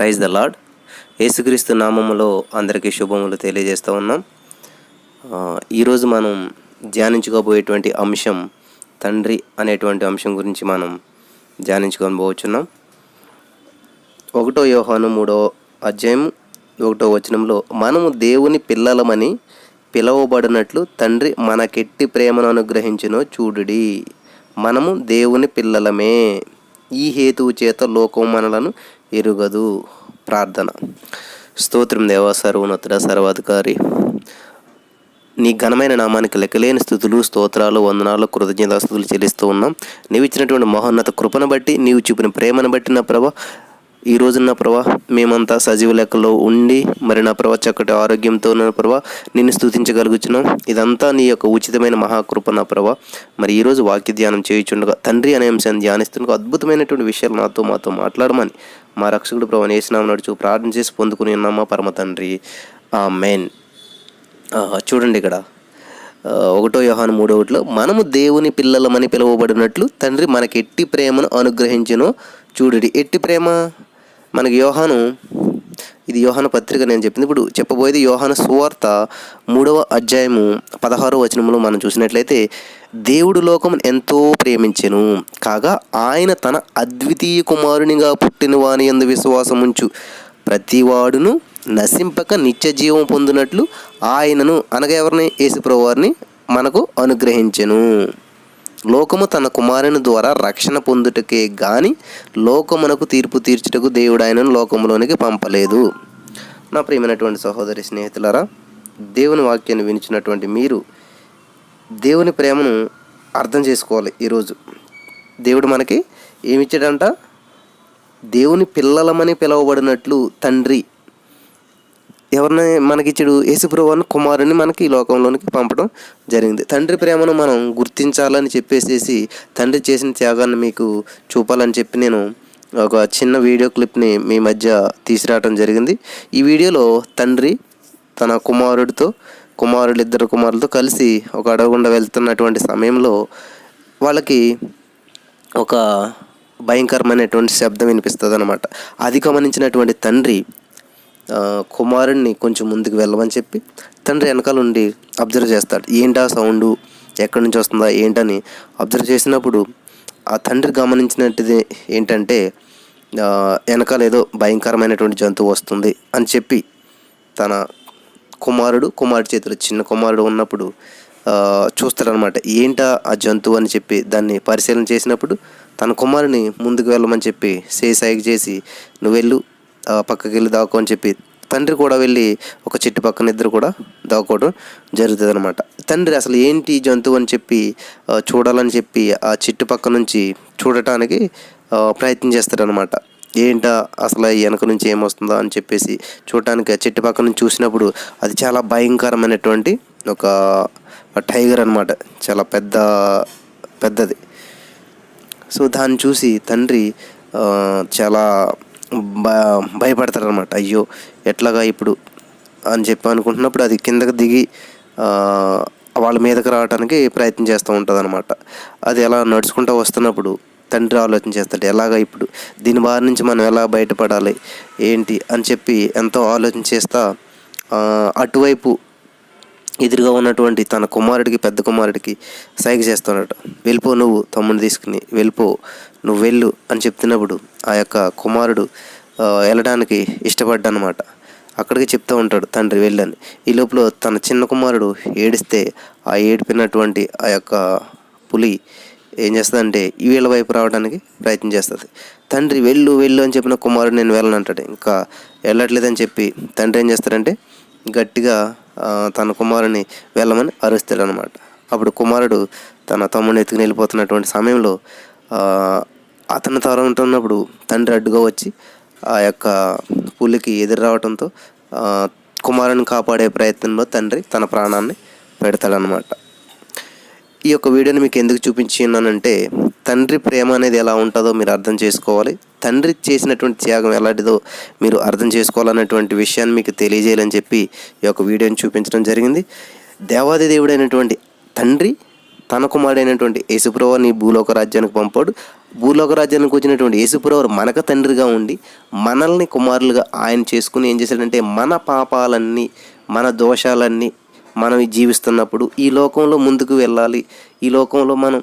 Praise the lord. యేసుక్రీస్తు నామములో అందరికీ శుభములు తెలియజేస్తూ ఉన్నాం. ఈరోజు మనం ధ్యానించుకోబోయేటువంటి అంశం తండ్రి అనేటువంటి అంశం గురించి మనం ధ్యానించుకొని పోవచ్చున్నాం. 1 యోహాను 3:1 మనము దేవుని పిల్లలమని పిలువబడినట్లు తండ్రి మనకెట్టి ప్రేమను అనుగ్రహించునో చూడుడి. మనము దేవుని పిల్లలమే, ఈ హేతువు చేత లోకం మనలను ఎరుగదు. ప్రార్థన. స్తోత్రం దేవా, సర్వోన్నతుడ, సర్వాధికారి, నీ ఘనమైన నామానికి లెక్కలేని స్తుతులు, స్తోత్రాలు, వందనాలు, కృతజ్ఞతాస్తుతులు చెల్లిస్తూ ఉన్నాం. నీవు ఇచ్చినటువంటి మహోన్నత కృపను బట్టి, నీవు చూపిన ప్రేమను బట్టి నా ప్రభా, ఈ రోజు నా ప్రభా మేమంతా సజీవ లెక్కలో ఉండి మరి నా ప్రభా చక్కటి ఆరోగ్యంతో నా ప్రభా నిన్ను స్తుతించగలుగుతున్నాం. ఇదంతా నీ యొక్క ఉచితమైన మహాకృప నా ప్రభా. మరి ఈరోజు వాక్య ధ్యానం చేయుచుండగా తండ్రి అనే అంశాన్ని ధ్యానిస్తుండగా అద్భుతమైనటువంటి విషయాలు మాతో మాట్లాడమని మా రక్షకుడు ప్రభు యేసు నామమున నడుచు ప్రార్థన చేసి పొందుకుని ఉన్నామా పరమ తండ్రి, ఆమేన్. చూడండి ఇక్కడ 1 యోహాను 3:1 మనము దేవుని పిల్లలమని పిలువబడినట్లు తండ్రి మనకి ఎట్టి ప్రేమను అనుగ్రహించును చూడుడి. ఎట్టి ప్రేమ మనకి ఇది యోహాను పత్రిక నేను చెప్పింది. ఇప్పుడు చెప్పబోయేది యోహాను సువార్త 3:16 మనం చూసినట్లయితే, దేవుడు లోకమును ఎంతో ప్రేమించెను కాగా ఆయన తన అద్వితీయ కుమారునిగా పుట్టిన వాని యందు విశ్వాసముంచు ప్రతివాడును నశింపక నిత్య జీవం పొందినట్లు ఆయనను, అనగా ఎవరిని? యేసుప్రభువు వారిని మనకు అనుగ్రహించెను. లోకము తన కుమారుని ద్వారా రక్షణ పొందుటకే గాని లోకమునకు తీర్పు తీర్చుటకు దేవుడు ఆయనను లోకములోనికి పంపలేదు. నా ప్రియమైనటువంటి సహోదరి స్నేహితులారా, దేవుని వాక్యాన్ని వినిచినటువంటి మీరు దేవుని ప్రేమను అర్థం చేసుకోవాలి. ఈరోజు దేవుడు మనకి ఏమిచ్చాడంట? దేవుని పిల్లలమని పిలువబడినట్లు తండ్రి ఎవరిని మనకిచ్చాడు? యేసుప్రభువుని కుమారుని మనకి ఈ లోకంలోనికి పంపడం జరిగింది. తండ్రి ప్రేమను మనం గుర్తించాలని చెప్పేసి తండ్రి చేసిన త్యాగాన్ని మీకు చూపాలని చెప్పి నేను ఒక చిన్న వీడియో క్లిప్ని మీ మధ్య తీసుకురావడం జరిగింది. ఈ వీడియోలో తండ్రి తన ఇద్దరు కుమారులతో కలిసి ఒక అడవి గుండా వెళ్తున్నటువంటి సమయంలో వాళ్ళకి ఒక భయంకరమైనటువంటి శబ్దం వినిపిస్తుంది అన్నమాట. అది గమనించినటువంటి తండ్రి కుమారుడిని కొంచెం ముందుకు వెళ్ళమని చెప్పి తండ్రి వెనకాల ఉండి అబ్జర్వ్ చేస్తాడు. ఏంటా సౌండు, ఎక్కడి నుంచి వస్తుందా ఏంటని అబ్జర్వ్ చేసినప్పుడు ఆ తండ్రి గమనించినట్టుది ఏంటంటే, వెనకాల ఏదో భయంకరమైనటువంటి జంతువు వస్తుంది అని చెప్పి తన కుమారుడి చేతిలో చిన్న కుమారుడు ఉన్నప్పుడు చూస్తాడనమాట. ఏంటా ఆ జంతువు అని చెప్పి దాన్ని పరిశీలన చేసినప్పుడు తన కుమారుని ముందుకు వెళ్ళమని చెప్పి సైగ చేసి, నువ్వు వెళ్ళు, పక్కకి వెళ్ళి దాక్కో అని చెప్పి తండ్రి కూడా వెళ్ళి ఒక చెట్టు పక్కన ఇద్దరు కూడా దాక్కోవడం జరుగుతుంది అనమాట. తండ్రి అసలు ఏంటి జంతువు అని చెప్పి చూడాలని చెప్పి ఆ చెట్టు పక్క నుంచి చూడటానికి ప్రయత్నం చేస్తాడనమాట. ఏంటా అసలు వెనక నుంచి ఏమొస్తుందో అని చెప్పేసి చూడటానికి ఆ చెట్టు పక్క నుంచి చూసినప్పుడు అది చాలా భయంకరమైనటువంటి ఒక టైగర్ అనమాట. చాలా పెద్దది. సో దాన్ని చూసి తండ్రి చాలా భయపడతారనమాట. అయ్యో ఎట్లాగా ఇప్పుడు అని చెప్పి అనుకుంటున్నప్పుడు అది కిందకి దిగి వాళ్ళ మీదకి రావడానికి ప్రయత్నం చేస్తూ ఉంటుంది అనమాట. అది ఎలా నడుచుకుంటూ వస్తున్నప్పుడు తండ్రి ఆలోచన చేస్తాడు, ఎలాగా ఇప్పుడు దీని బారి నుంచి మనం ఎలా బయటపడాలి ఏంటి అని చెప్పి ఎంతో ఆలోచన చేస్తా అటువైపు ఎదురుగా ఉన్నటువంటి తన పెద్ద కుమారుడికి సైగ చేస్తున్నాడు. వెళ్ళిపో, నువ్వు తమ్ముడిని తీసుకుని వెళ్ళిపో, నువ్వు వెళ్ళు అని చెప్తున్నప్పుడు ఆ యొక్క కుమారుడు వెళ్ళడానికి ఇష్టపడ్డానమాట. అక్కడికి చెప్తూ ఉంటాడు తండ్రి వెళ్ళని. ఈ లోపల తన చిన్న కుమారుడు ఏడిస్తే ఆ ఏడిపినటువంటి ఆ యొక్క పులి ఏం చేస్తుందంటే వీళ్ళ వైపు రావడానికి ప్రయత్నం చేస్తుంది. తండ్రి వెళ్ళు అని చెప్పిన కుమారుడు నేను వెళ్ళను అంటాడు. ఇంకా వెళ్ళట్లేదని చెప్పి తండ్రి ఏం చేస్తాడంటే గట్టిగా తన కుమారుని వెళ్ళమని అరుస్తాడు అనమాట. అప్పుడు కుమారుడు తన తమ్ముడిని ఎత్తుకుని వెళ్ళిపోతున్నటువంటి సమయంలో అతను తరుముతున్నప్పుడు తండ్రి అడ్డుగా వచ్చి ఆ యొక్క పులికి ఎదురు రావడంతో కుమారుని కాపాడే ప్రయత్నంలో తండ్రి తన ప్రాణాన్ని పెడతాడనమాట. ఈ యొక్క వీడియోని మీకు ఎందుకు చూపించినానంటే, తండ్రి ప్రేమ అనేది ఎలా ఉంటుందో మీరు అర్థం చేసుకోవాలి. తండ్రి చేసినటువంటి త్యాగం ఎలాంటిదో మీరు అర్థం చేసుకోవాలన్నటువంటి విషయాన్ని మీకు తెలియజేయాలని చెప్పి ఈ యొక్క వీడియోని చూపించడం జరిగింది. దేవాది దేవుడైనటువంటి తండ్రి తన కుమారుడైనటువంటి యేసుప్రభువుని భూలోక రాజ్యానికి పంపాడు. భూలోక రాజ్యానికి వచ్చినటువంటి యేసుప్రభువు మనకు తండ్రిగా ఉండి మనల్ని కుమారులుగా ఆయన చేసుకుని ఏం చేశాడంటే మన పాపాలన్నీ మన దోషాలన్నీ మనం జీవిస్తున్నప్పుడు ఈ లోకంలో ముందుకు వెళ్ళాలి, ఈ లోకంలో మనం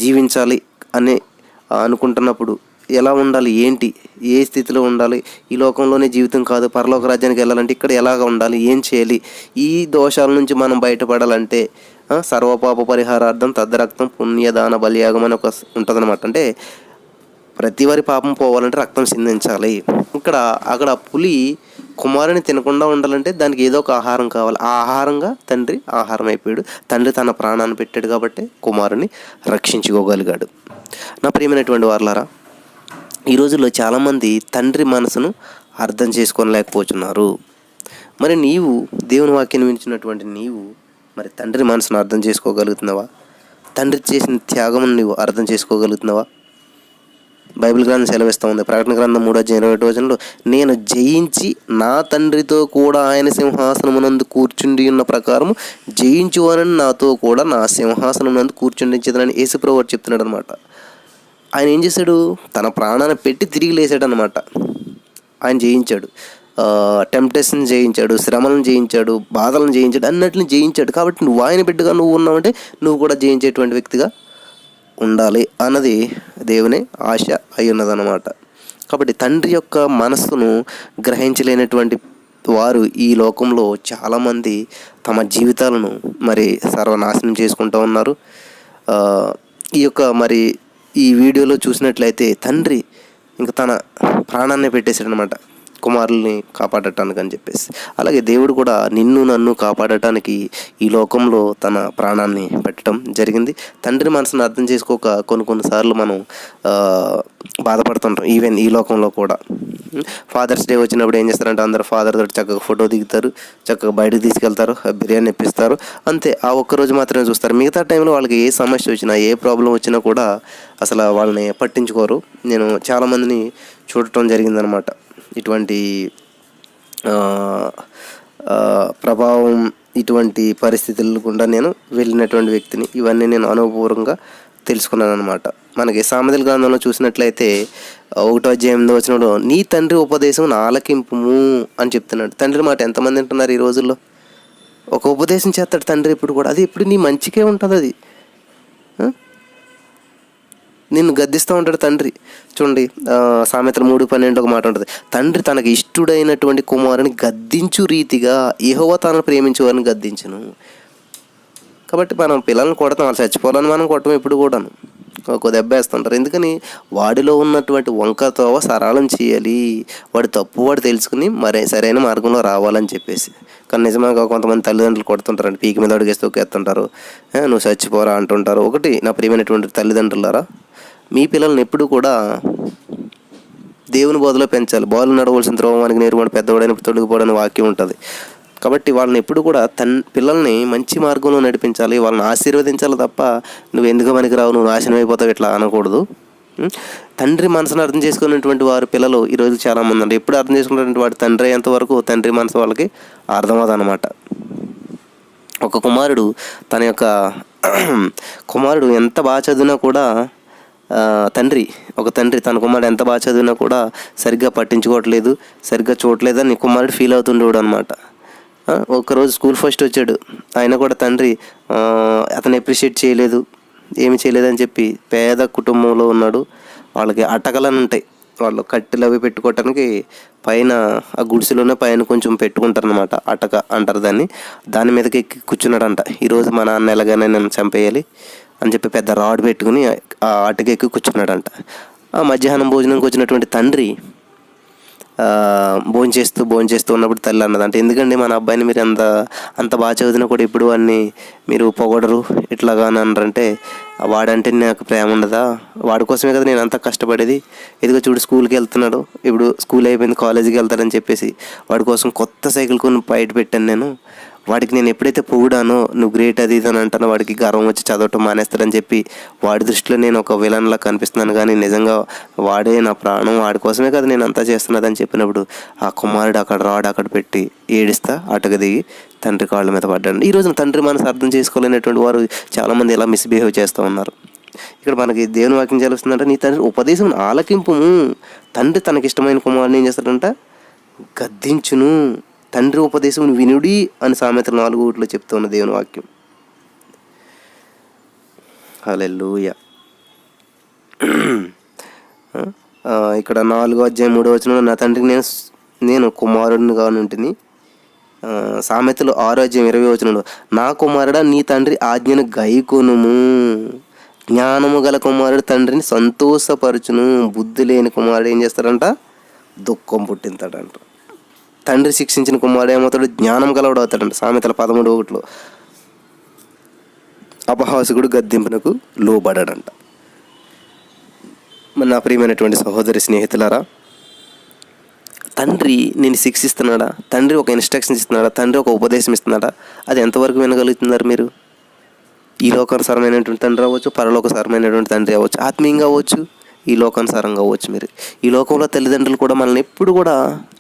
జీవించాలి అని అనుకుంటున్నప్పుడు ఎలా ఉండాలి, ఏంటి, ఏ స్థితిలో ఉండాలి, ఈ లోకంలోనే జీవితం కాదు పరలోక రాజ్యానికి వెళ్ళాలంటే ఇక్కడ ఎలాగ ఉండాలి, ఏం చేయాలి, ఈ దోషాల నుంచి మనం బయటపడాలంటే సర్వపాప పరిహారార్థం తద్రక్తం పుణ్యదాన బలియాగం అని ఒక ఉంటుందన్నమాట. అంటే ప్రతి వారి పాపం పోవాలంటే రక్తం సిందించాలి. అక్కడ పులి కుమారుని తినకుండా ఉండాలంటే దానికి ఏదో ఒక ఆహారం కావాలి. ఆ ఆహారంగా తండ్రి ఆహారం అయిపోయాడు. తండ్రి తన ప్రాణాన్ని పెట్టాడు కాబట్టి కుమారుని రక్షించుకోగలిగాడు. నా ప్రియమైనటువంటి వారలారా, ఈ రోజుల్లో చాలామంది తండ్రి మనసును అర్థం చేసుకోలేకపోతున్నారు. మరి నీవు దేవుని వాక్యాన్ని వినిచినటువంటి నీవు మరి తండ్రి మనసును అర్థం చేసుకోగలుగుతున్నావా? తండ్రి చేసిన త్యాగం నువ్వు అర్థం చేసుకోగలుగుతున్నావా? బైబిల్ గ్రంథం సెలవిస్తూ ఉంది. ప్రకటన గ్రంథం 3:21 నేను జయించి నా తండ్రితో కూడా ఆయన సింహాసనమునందు కూర్చుండి ఉన్న ప్రకారము జయించువానని నాతో కూడా నా సింహాసనమునందు కూర్చుండించదని యేసుప్రభువు చెప్తున్నాడు అనమాట. ఆయన ఏం చేశాడు? తన ప్రాణాన్ని పెట్టి తిరిగి లేచాడు అనమాట. ఆయన జయించాడు, టెంప్టేషన్ జయించాడు, శ్రమలను జయించాడు, బాధలను జయించాడు, అన్నిటిని జయించాడు. కాబట్టి నువ్వు ఆయన బిడ్డగా నువ్వు ఉన్నావంటే నువ్వు కూడా జయించేటువంటి వ్యక్తిగా ఉండాలి అన్నది దేవుని ఆశ అయి ఉన్నదన్నమాట. కాబట్టి తండ్రి యొక్క మనస్సును గ్రహించలేనటువంటి వారు ఈ లోకంలో చాలామంది తమ జీవితాలను మరి సర్వనాశనం చేసుకుంటూ ఉన్నారు. ఈ వీడియోలో చూసినట్లయితే తండ్రి ఇంకా తన ప్రాణాన్ని పెట్టేశాడు అనమాట కుమారుల్ని కాపాడటానికి అని చెప్పేసి. అలాగే దేవుడు కూడా నిన్ను నన్ను కాపాడటానికి ఈ లోకంలో తన ప్రాణాన్ని పెట్టడం జరిగింది. తండ్రి మనసును అర్థం చేసుకోక కొన్నిసార్లు మనం బాధపడుతుంటాం. ఈవెన్ ఈ లోకంలో కూడా ఫాదర్స్ డే వచ్చినప్పుడు ఏం చేస్తారంటే అందరూ ఫాదర్ తోటి చక్కగా ఫోటో దిగుతారు, చక్కగా బయటకు తీసుకెళ్తారు, బిర్యానీ ఇప్పిస్తారు, అంతే. ఆ ఒక్కరోజు మాత్రమే చూస్తారు. మిగతా టైంలో వాళ్ళకి ఏ సమస్య వచ్చినా ఏ ప్రాబ్లం వచ్చినా కూడా అసలు వాళ్ళని పట్టించుకోరు. నేను చాలామందిని చూడటం జరిగిందనమాట. ఇటువంటి ప్రభావం, ఇటువంటి పరిస్థితుల గుండా నేను వెళ్ళినటువంటి వ్యక్తిని. ఇవన్నీ నేను అనుభవపూర్వకంగా తెలుసుకున్నాను అనమాట. మనకి సామెతల గ్రంథంలో చూసినట్లయితే 1:8 నీ తండ్రి ఉపదేశం ఆలకింపుము అని చెప్తున్నాడు. తండ్రి మాట ఎంతమంది వింటున్నారు ఈ రోజుల్లో? ఒక ఉపదేశం చేస్తాడు తండ్రి ఇప్పుడు కూడా, అది ఇప్పుడు నీ మంచికే ఉంటుంది. అది నిన్ను గద్దిస్తూ ఉంటాడు తండ్రి. చూడండి, సామెతలు 3:12 ఒక మాట ఉంటుంది, తండ్రి తనకి ఇష్టుడైనటువంటి కుమారుని గద్దించు రీతిగా యెహోవా తనను ప్రేమించే వారిని గద్దించును. కాబట్టి మనం పిల్లల్ని కొడతాం, వాళ్ళు చచ్చిపోవాలని మనం కొట్టం ఎప్పుడు కూడాను, ఒక దెబ్బ వేస్తుంటారు. ఎందుకని? వాడిలో ఉన్నటువంటి వంకతోవ సరళం చేయాలి, వాడి తప్పు వాడు తెలుసుకుని మరి సరైన మార్గంలో రావాలని చెప్పేసి. కానీ నిజంగా కొంతమంది తల్లిదండ్రులు కొడుతుంటారండి, పీకి మీద అడిగేస్తూ ఒకేస్తుంటారు, నువ్వు చచ్చిపోరా అంటుంటారు. ఒకటి నా ప్రియమైనటువంటి తల్లిదండ్రులారా, మీ పిల్లల్ని ఎప్పుడు కూడా దేవుని బోధలో పెంచాలి. బాలు నడవలసిన త్రోవానికి నేర్పడి పెద్దవాడైన తొలగిపోవడానికి వాక్యం ఉంటుంది. కాబట్టి వాళ్ళని ఎప్పుడు కూడా పిల్లల్ని మంచి మార్గంలో నడిపించాలి, వాళ్ళని ఆశీర్వదించాలి తప్ప నువ్వు ఎందుకు పనికిరావు, నువ్వు నాశనం అయిపోతావు ఇట్లా అనకూడదు. తండ్రి మనసును అర్థం చేసుకున్నటువంటి వారు పిల్లలు ఈరోజు చాలామంది అండి. ఎప్పుడు అర్థం చేసుకున్నటువంటి వాడు తండ్రి అయ్యేంత వరకు తండ్రి మనసు వాళ్ళకి అర్థమవుతుందన్నమాట. ఒక కుమారుడు కుమారుడు ఎంత బాగా చదివినా కూడా ఒక తండ్రి తన కుమారుడు ఎంత బాగా చదివినా కూడా సరిగ్గా పట్టించుకోవట్లేదు, సరిగ్గా చూడట్లేదు అని కుమారుడు ఫీల్ అవుతుండేవాడు అనమాట. ఒకరోజు స్కూల్ ఫస్ట్ వచ్చాడు, ఆయన కూడా తండ్రి అతను అప్రిషియేట్ చేయలేదు, ఏమి చేయలేదని చెప్పి పేద కుటుంబంలో ఉన్నాడు. వాళ్ళకి అటకలని ఉంటాయి, వాళ్ళు కట్టెలు అవి పెట్టుకోవటానికి పైన ఆ గుడిసెలోనే పైన కొంచెం పెట్టుకుంటారనమాట, అటక అంటారు దాన్ని. దాని మీదకి ఎక్కి కూర్చున్నాడంట. ఈరోజు మా నాన్న ఎలాగైనా నన్ను చంపేయాలి అని చెప్పి పెద్ద రాడ్ పెట్టుకుని ఆ అటక ఎక్కి కూర్చున్నాడంట. ఆ మధ్యాహ్నం భోజనంకి వచ్చినటువంటి తండ్రి భోంచేస్తూ ఉన్నప్పుడు తల్లి అన్నది, అంటే ఎందుకండి మన అబ్బాయిని మీరు అంత బాగా చదివినా కూడా ఇప్పుడు వాడిని మీరు పొగడరు ఇట్లాగా అని అన్నారంటే, వాడంటే నాకు ప్రేమ ఉండదా, వాడి కోసమే కదా నేను అంత కష్టపడేది, ఇదిగో చూడు స్కూల్కి వెళ్తున్నాడు, ఇప్పుడు స్కూల్ అయిపోయింది కాలేజీకి వెళ్తాడని చెప్పేసి వాడి కోసం కొత్త సైకిల్ కొని బయట పెట్టాను నేను. వాడికి నేను ఎప్పుడైతే పొగిడానో నువ్వు గ్రేట్ అది ఇది అని అంటానో వాడికి గర్వం వచ్చి చదవటం మానేస్తాడని చెప్పి వాడి దృష్టిలో నేను ఒక విలన్లా కనిపిస్తున్నాను, కానీ నిజంగా వాడే నా ప్రాణం, వాడి కోసమే కదా నేను అంతా చేస్తున్నదని చెప్పినప్పుడు ఆ కుమారుడు అక్కడ పెట్టి ఏడిస్తా అటక దిగి తండ్రి కాళ్ళ మీద పడ్డాడు. ఈ రోజున తండ్రి మనసు అర్థం చేసుకోలేనటువంటి వారు చాలామంది ఇలా మిస్బిహేవ్ చేస్తూ ఉన్నారు. ఇక్కడ మనకి దేవుని వాక్యం తెలుస్తుందంటే, నీ తండ్రి ఉపదేశం ఆలకింపుము. తండ్రి తనకిష్టమైన కుమారుని ఏం చేస్తాడంట? గద్దించును. తండ్రి ఉపదేశం వినుడి అని సామెతలు 4:1 చెప్తున్న దేవుని వాక్యం. హల్లెలూయా. ఇక్కడ 4:3 నా తండ్రికి నేను కుమారుడినిగా ఉంటిని. సామెతలు 6:20 నా కుమారుడా, నీ తండ్రి ఆజ్ఞను గైకొనుము. జ్ఞానము గల కుమారుడు తండ్రిని సంతోషపరచును. బుద్ధి లేని కుమారుడు ఏం చేస్తాడంట? దుఃఖం పుట్టింతాడంట. తండ్రి శిక్షించిన కుమారుడు ఏమవుతాడు? జ్ఞానం గలవాడు అవుతాడంట. సామెతల 13:1 అపహాసకుడు గద్దింపునకు లోబడాడంట. నా ప్రియమైనటువంటి సహోదరి స్నేహితులారా, తండ్రి నేను శిక్షిస్తున్నాడా? తండ్రి ఒక ఇన్స్ట్రక్షన్ ఇస్తున్నాడా? తండ్రి ఒక ఉపదేశం ఇస్తున్నాడా? అది ఎంతవరకు వినగలుగుతున్నారు మీరు? ఈ లోకానుసారమైనటువంటి తండ్రి అవ్వచ్చు, పరలోకసారమైనటువంటి తండ్రి అవ్వచ్చు, ఆత్మీయంగా అవ్వచ్చు, ఈ లోకానుసారంగా అవ్వచ్చు. మీరు ఈ లోకంలో తల్లిదండ్రులు కూడా మనల్ని ఎప్పుడు కూడా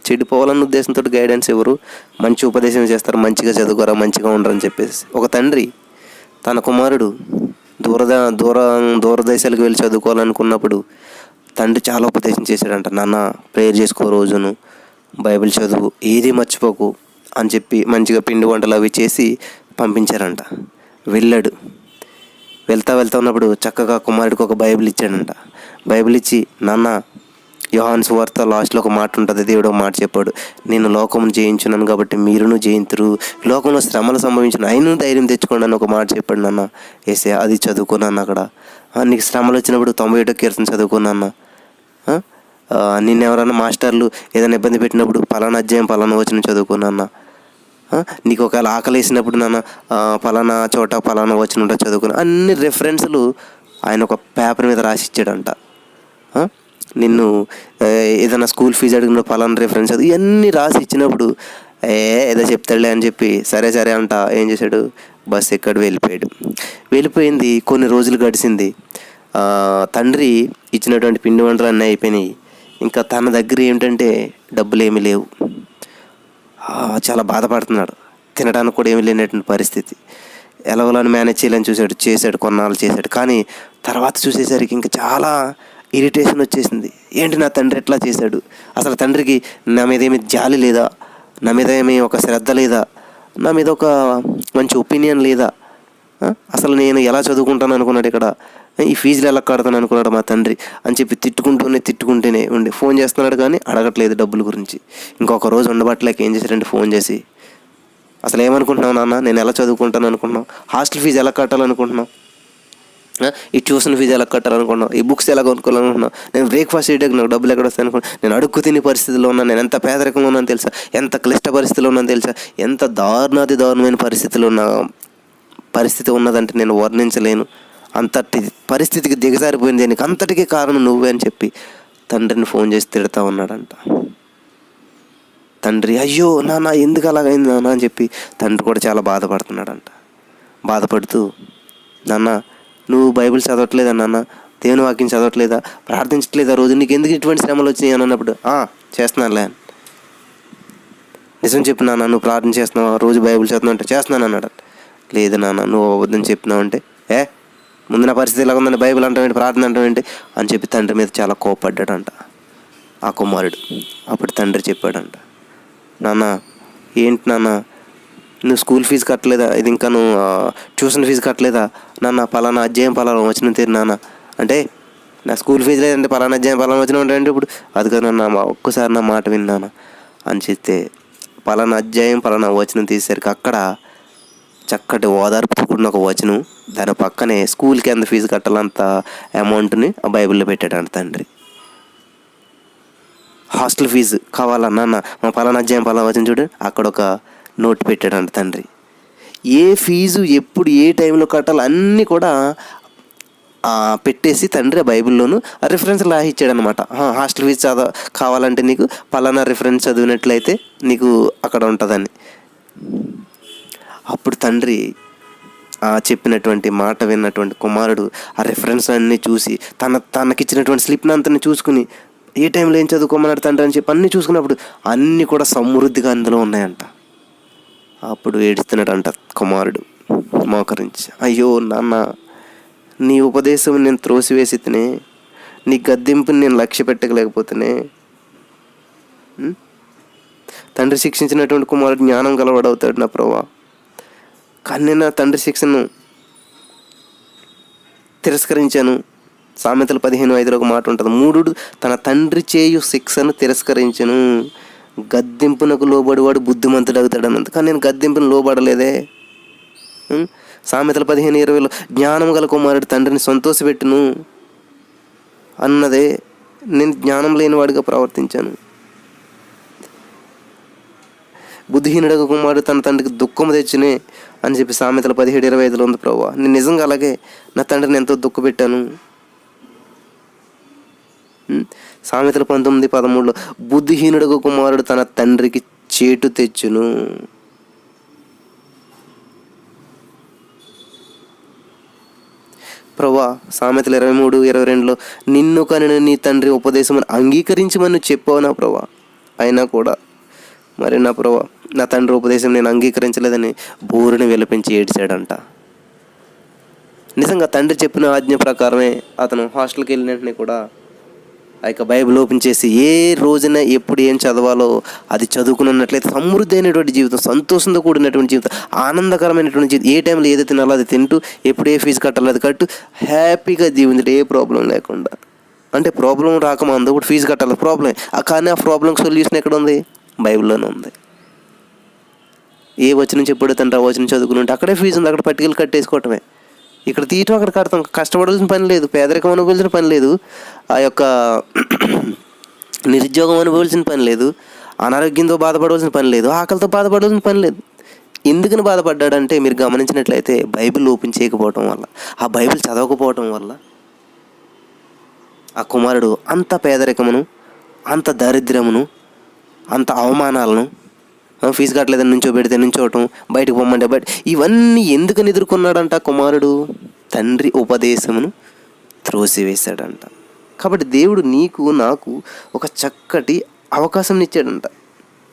చెడిపోవాలన్న ఉద్దేశంతో గైడెన్స్ ఎవరు? మంచి ఉపదేశం చేస్తారు, మంచిగా చదువుకోరా, మంచిగా ఉండరని చెప్పేసి. ఒక తండ్రి తన కుమారుడు దూరదేశాలకు వెళ్ళి చదువుకోవాలనుకున్నప్పుడు తండ్రి చాలా ఉపదేశం చేశాడంట. నాన్న ప్రేయర్ చేసుకో, రోజును బైబిల్ చదువు, ఏది మర్చిపోకు అని చెప్పి మంచిగా పిండి వంటలు అవి చేసి పంపించారంట. వెళ్ళాడు. వెళ్తా ఉన్నప్పుడు చక్కగా కుమారుడికి ఒక బైబిల్ ఇచ్చాడంట. బైబిల్ ఇచ్చి, నాన్న యోహాను సువార్త లాస్ట్లో ఒక మాట ఉంటుంది, దేవుడు ఒక మాట చెప్పాడు, నేను లోకమును జయించున్నాను కాబట్టి మీరును జయింతురు, లోకంలో శ్రమలు సంభవించిన అయినను ధైర్యం తెచ్చుకోండి అని ఒక మాట చెప్పాడు. నాన్న ఏసే అది చదువుకున్నాను. అక్కడ నీకు శ్రమలు వచ్చినప్పుడు 91 కీర్తన చదువుకున్నాను. నిన్న ఎవరైనా మాస్టర్లు ఏదైనా ఇబ్బంది పెట్టినప్పుడు పలానా అధ్యాయం పలానా వచనం చదువుకున్నాను. నీకు ఒకవేళ ఆకలి వేసినప్పుడు నాన్న పలానా చోట పలానా వచనం ఉంటే చదువుకున్నా. అన్ని రెఫరెన్స్లు ఆయన ఒక పేపర్ మీద రాసి ఇచ్చాడంట. నిన్ను ఏదైనా స్కూల్ ఫీజు అడిగిన పలానా రెఫరెన్స్ అది ఇవన్నీ రాసి ఇచ్చినప్పుడు ఏదో చెప్తాడులే అని చెప్పి సరే అంట ఏం చేశాడు? బస్సు ఎక్కడు, వెళ్ళిపోయింది. కొన్ని రోజులు గడిచింది. తండ్రి ఇచ్చినటువంటి పిండి వంటలు అన్నీ అయిపోయినాయి. ఇంకా తన దగ్గర ఏమిటంటే డబ్బులు ఏమీ లేవు. చాలా బాధపడుతున్నాడు. తినడానికి కూడా ఏమీ లేనటువంటి పరిస్థితి. ఎలాగోలని మేనేజ్ చేయాలని చేశాడు, కొన్నాళ్ళు చేశాడు. కానీ తర్వాత చూసేసరికి ఇంకా చాలా ఇరిటేషన్ వచ్చేసింది. ఏంటి నా తండ్రి ఎట్లా చేశాడు? అసలు తండ్రికి నా మీద ఏమి జాలి లేదా? నా మీద ఏమి ఒక శ్రద్ధ లేదా? నా మీద ఒక మంచి ఒపీనియన్ లేదా? అసలు నేను ఎలా చదువుకుంటాను అనుకున్నాడు, ఇక్కడ ఈ ఫీజులు ఎలా కడతాను అనుకున్నాడు మా తండ్రి అని చెప్పి తిట్టుకుంటూనే ఉండి ఫోన్ చేస్తున్నాడు కానీ అడగట్లేదు డబ్బుల గురించి. ఇంకొక రోజు ఉండబట్టలేక ఏం చేశారంటే ఫోన్ చేసి, అసలు ఏమనుకుంటున్నావు నాన్న, నేను ఎలా చదువుకుంటాను అనుకుంటున్నావు? హాస్టల్ ఫీజు ఎలా కట్టాలనుకుంటున్నావు? ఈ ట్యూషన్ ఫీజు ఎలా కట్టాలనుకుంటున్నావు? ఈ బుక్స్ ఎలా కొనుక్కోవాలనుకుంటున్నావు? నేను బ్రేక్ఫాస్ట్ చేయడానికి నాకు డబ్బులు ఎక్కడ వస్తాయి అనుకున్నాను? నేను అడుక్కు తినే పరిస్థితిలో ఉన్నాను. నేను ఎంత పేదరికంగా ఉన్నాను తెలుసా? ఎంత క్లిష్ట పరిస్థితిలో ఉన్నాను తెలుసా? ఎంత దారుణమైన పరిస్థితి ఉన్నదంటే నేను వర్ణించలేను. అంతటి పరిస్థితికి దిగజారిపోయింది. దీనికి అంతటికీ కారణం నువ్వే అని చెప్పి తండ్రిని ఫోన్ చేసి తిడతా ఉన్నాడంట. తండ్రి అయ్యో నాన్న ఎందుకు అలాగైంది నాన్న అని చెప్పి తండ్రి కూడా చాలా బాధపడుతున్నాడంట. బాధపడుతూ, నాన్న నువ్వు బైబిల్ చదవట్లేదా నాన్న? దేవుని వాక్యం చదవట్లేదా? ప్రార్థించట్లేదా? రోజు నీకు ఎందుకు ఇటువంటి శ్రమలు వచ్చినాయి అని అన్నప్పుడు చేస్తున్నానులే. నిజం చెప్పు నాన్న, నువ్వు ప్రార్థన చేస్తున్నావా? రోజు బైబిల్ చదువుతున్నావు అంటే చేస్తున్నాను అన్నాడు. లేదు నాన్న నువ్వు అబద్ధం చెప్పినావు అంటే, ముందు నా పరిస్థితి ఎలా ఉందంటే బైబిల్ అంటావేంటి, ప్రార్థన అంటావేంటి అని చెప్పి తండ్రి మీద చాలా కోపడ్డాడంట ఆ కుమారుడు. అప్పుడు తండ్రి చెప్పాడంట, నాన్న ఏంటి నాన్న నువ్వు స్కూల్ ఫీజు కట్టలేదా? ఇది ఇంకా నువ్వు ట్యూషన్ ఫీజు కట్టలేదా? నాన్న పలానా అధ్యాయం పలానా వచ్చిన తీరు నాన్న అంటే, నా స్కూల్ ఫీజు లేదంటే పలానా అధ్యాయం పలానా వచ్చిన అంటే ఇప్పుడు అది కదా నాన్న ఒక్కసారి నా మాట విన్నాను అని చెప్తే పలానా అధ్యాయం పలానా వచనం తీసేసరికి అక్కడ చక్కటి ఓదార్పుతో కూడిన ఒక వచనం, దాని పక్కనే స్కూల్కి ఎంత ఫీజు కట్టాలంత అమౌంట్ని ఆ బైబిల్లో పెట్టాడంట తండ్రి. హాస్టల్ ఫీజు కావాలా నాన్న, మా పలానా అధ్యాయం పలానా వచనం చూడు, అక్కడ ఒక నోట్ పెట్టాడంట తండ్రి. ఏ ఫీజు ఎప్పుడు ఏ టైంలో కట్టాలి అన్నీ కూడా పెట్టేసి తండ్రి ఆ బైబిల్లోనూ ఆ రిఫరెన్స్ రాసిచ్చాడనమాట. హాస్టల్ ఫీజు కావాలంటే నీకు పలానా రిఫరెన్స్ చదివినట్లయితే నీకు అక్కడ ఉంటుందని. అప్పుడు తండ్రి చెప్పినటువంటి మాట విన్నటువంటి కుమారుడు ఆ రిఫరెన్స్ అన్నీ చూసి తనకిచ్చినటువంటి స్లిప్ని అంతని చూసుకుని ఏ టైంలో ఏం చదువుకోమన్నాడు తండ్రి అని చెప్పి అన్నీ చూసుకున్నప్పుడు అన్నీ కూడా సమృద్ధిగా అందులో ఉన్నాయంట. అప్పుడు ఏడుస్తున్నాడంట కుమారుడు మోకరించి, అయ్యో నాన్న నీ ఉపదేశం నేను త్రోసివేసితేనే, నీ గద్దింపుని నేను లక్ష్య పెట్టలేకపోతేనే. తండ్రి శిక్షించినటువంటి కుమారుడు జ్ఞానం గలవాడవుతాడు నా ప్రభువా. కానీ నేను నా తండ్రి శిక్షను తిరస్కరించాను. సామెతల 15:5 ఒక మాట ఉంటుంది, మూఢుడు తన తండ్రి చేయు శిక్షను తిరస్కరించను, గద్దింపునకు లోబడివాడు బుద్ధిమంతుడు అవుతాడు అన్నది. కానీ నేను గద్దింపును లోబడలేదే. సామెతల 15:20 జ్ఞానం గల కుమారుడు తండ్రిని సంతోషపెట్టును అన్నదే. నేను జ్ఞానం లేనివాడిగా ప్రవర్తించాను. బుద్ధిహీనుడకు కుమారుడు తన తండ్రికి దుఃఖము తెచ్చునే అని చెప్పి సామెతల 17:25 ఉంది ప్రభువా. నేను నిజంగా అలాగే నా తండ్రిని ఎంతో దుఃఖపెట్టాను. సామెతల 19:13 బుద్ధిహీనుడకు కుమారుడు తన తండ్రికి చేటు తెచ్చును. ప్రభువా సామెతల 23:22 నిన్ను కనిన నీ తండ్రి ఉపదేశమును అంగీకరించమని చెప్పావు నా ప్రభువా. అయినా కూడా మరి నా ప్రభువా నా తండ్రి ఉపదేశం నేను అంగీకరించలేదని బోరుని విలపించి ఏడ్చాడంట. నిజంగా తండ్రి చెప్పిన ఆజ్ఞ ప్రకారమే అతను హాస్టల్కి వెళ్ళిన వెంటనే కూడా ఆ యొక్క బైబిల్ ఓపెన్ చేసి ఏ రోజున ఎప్పుడు ఏం చదవాలో అది చదువుకున్నట్లయితే సమృద్ధి అయినటువంటి జీవితం, సంతోషంతో కూడినటువంటి జీవితం, ఆనందకరమైనటువంటి జీవితం, ఏ టైంలో ఏది తినాలో అది తింటూ, ఎప్పుడు ఏ ఫీజు కట్టాలో అది కట్టు, హ్యాపీగా జీవించడం, ఏ ప్రాబ్లం లేకుండా. అంటే ప్రాబ్లం రాకముందు ఇప్పుడు ఫీజు కట్టాలి ప్రాబ్లం, కానీ ఆ ప్రాబ్లంకి సొల్యూషన్ ఎక్కడ ఉంది? బైబిల్లోనే ఉంది. ఏ వచనం చెప్పాడో తండ్రి ఆ వచనం చదువుకుని ఉంటే అక్కడే ఫీజు ఉంది, అక్కడ పట్టుకెళ్ళి కట్టేసుకోవటమే. ఇక్కడ తీయటం అక్కడ కడతాం, కష్టపడాల్సిన పని లేదు, పేదరికం అనుభవించిన పని లేదు, ఆ యొక్క నిరుద్యోగం అనుభవించిన పని లేదు, అనారోగ్యంతో బాధపడవలసిన పని లేదు, ఆకలితో బాధపడవలసిన పని లేదు. ఎందుకని బాధపడ్డాడంటే మీరు గమనించినట్లయితే బైబిల్ ఓపెన్ చేయకపోవటం వల్ల, ఆ బైబిల్ చదవకపోవటం వల్ల ఆ కుమారుడు అంత పేదరికమును, అంత దరిద్రమును, అంత అవమానాలను, ఫీజు కట్టలేదని నుంచోబెడితే నుంచోవటం, బయటకు పొమ్మంటే బయట, ఇవన్నీ ఎందుకని ఎదుర్కొన్నాడంట కుమారుడు? తండ్రి ఉపదేశమును త్రోసివేశాడంట. కాబట్టి దేవుడు నీకు నాకు ఒక చక్కటి అవకాశం ఇచ్చాడంట.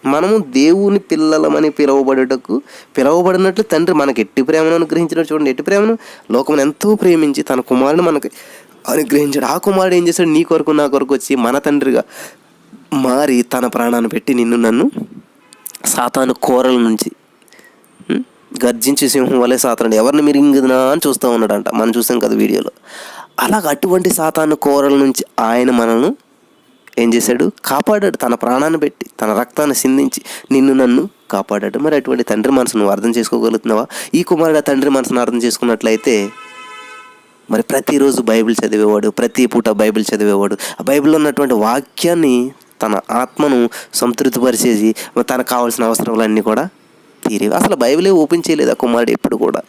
మనము దేవుని పిల్లలమని పిలవబడినట్లు తండ్రి మనకి ఎట్టి ప్రేమను అనుగ్రహించినాడు. చూడండి, ఎట్టి ప్రేమను, లోకమును ఎంతో ప్రేమించి తన కుమారుని మనకి అనుగ్రహించాడు. ఆ కుమారుడు ఏం చేశాడు? నీ కొరకు నా కొరకు వచ్చి మన తండ్రిగా మారి తన ప్రాణాన్ని పెట్టి నిన్ను నన్ను సాతాను కోరల నుంచి, గర్జించి సింహం వలె సాతాను ఎవరిని మిరింగినా అని చూస్తూ ఉన్నాడంట. మనం చూసాం కదా వీడియోలో. అలాగ అటువంటి సాతాను కోరల నుంచి ఆయన మనల్ని ఏం చేశాడు? కాపాడాడు. తన ప్రాణాన్ని పెట్టి, తన రక్తాన్ని సిందించి నిన్ను నన్ను కాపాడాడు. మరి అటువంటి తండ్రి మనసును నువ్వు అర్థం చేసుకోగలుగుతున్నావా? ఈ కుమారుడు ఆ తండ్రి మనసును అర్థం చేసుకున్నట్లయితే మరి ప్రతిరోజు బైబిల్ చదివేవాడు, ప్రతి పూట బైబిల్ చదివేవాడు, ఆ బైబిల్లో ఉన్నటువంటి వాక్యాన్ని తన ఆత్మను సంతృప్తిపరిచేసి తనకు కావాల్సిన అవసరాలన్నీ కూడా తీరేవి. అసలు బైబిలే ఓపెన్ చేయలేదు ఆ కుమారుడు ఎప్పుడు కూడా.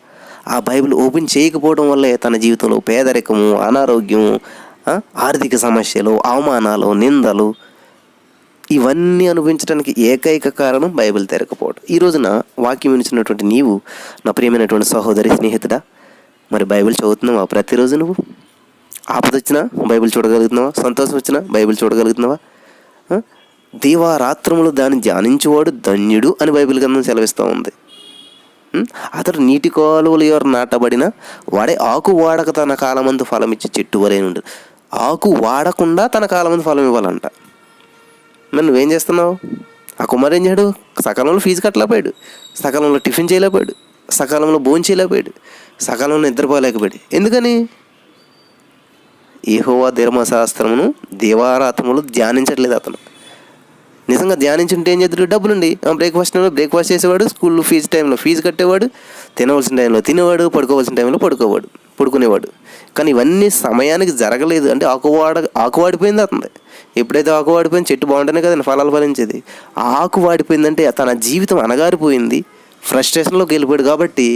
ఆ బైబిల్ ఓపెన్ చేయకపోవడం వల్లే తన జీవితంలో పేదరికము, అనారోగ్యము, ఆర్థిక సమస్యలు, అవమానాలు, నిందలు ఇవన్నీ అనుభవించడానికి ఏకైక కారణం బైబిల్ తెరకపోవడం. ఈ రోజున వాక్యం వినిచినటువంటి నీవు నా ప్రియమైనటువంటి సహోదరి, స్నేహితుడా, మరి బైబిల్ చదువుతున్నావా? ప్రతిరోజు నువ్వు ఆపద వచ్చినా బైబిల్ చూడగలుగుతున్నావా? సంతోషం వచ్చినా బైబిల్ చూడగలుగుతున్నావా? దీవారాత్రములు దాన్ని ధ్యానించేవాడు ధన్యుడు అని బైబిల్ గ్రంథం సెలవిస్తూ ఉంది. అతడు నీటి కాలువలు ఎవరు నాటబడిన వాడే ఆకు వాడక తన కాలమందు ఫలం ఇచ్చే చెట్టు వలె నుండి. ఆకు వాడకుండా తన కాలమందు ఫలం ఇవ్వాలంట. మరి నువ్వేం చేస్తున్నావు? ఆ కుమారు ఏం చేయడు? సకాలంలో ఫీజు కట్టలేకపోయాడు, సకాలంలో టిఫిన్ చేయలేకపోయాడు, సకాలంలో భోజనం చేయలేకపోయాడు, సకాలంలో నిద్రపోలేకపోయాడు. ఎందుకని? యెహోవా ధర్మశాస్త్రమును దీవారాత్రములు ధ్యానించట్లేదు అతను. నిజంగా ధ్యానించుంటే ఏం చేద్దాడు? డబ్బులుండి బ్రేక్ఫాస్ట్ చేసేవాడు, స్కూల్లో ఫీజు టైంలో ఫీజు కట్టేవాడు, తినవలసిన టైంలో తినేవాడు, పడుకోవాల్సిన టైంలో పడుకునేవాడు. కానీ ఇవన్నీ సమయానికి జరగలేదు. అంటే ఆకువాడిపోయింది అతను. ఎప్పుడైతే ఆకువాడిపోయింది, చెట్టు బాగుంటేనే కదా ఫలాలు ఫలించేది. ఆకు వాడిపోయిందంటే తన జీవితం అనగారిపోయింది, ఫ్రస్ట్రేషన్లోకి వెళ్ళిపోయాడు. కాబట్టి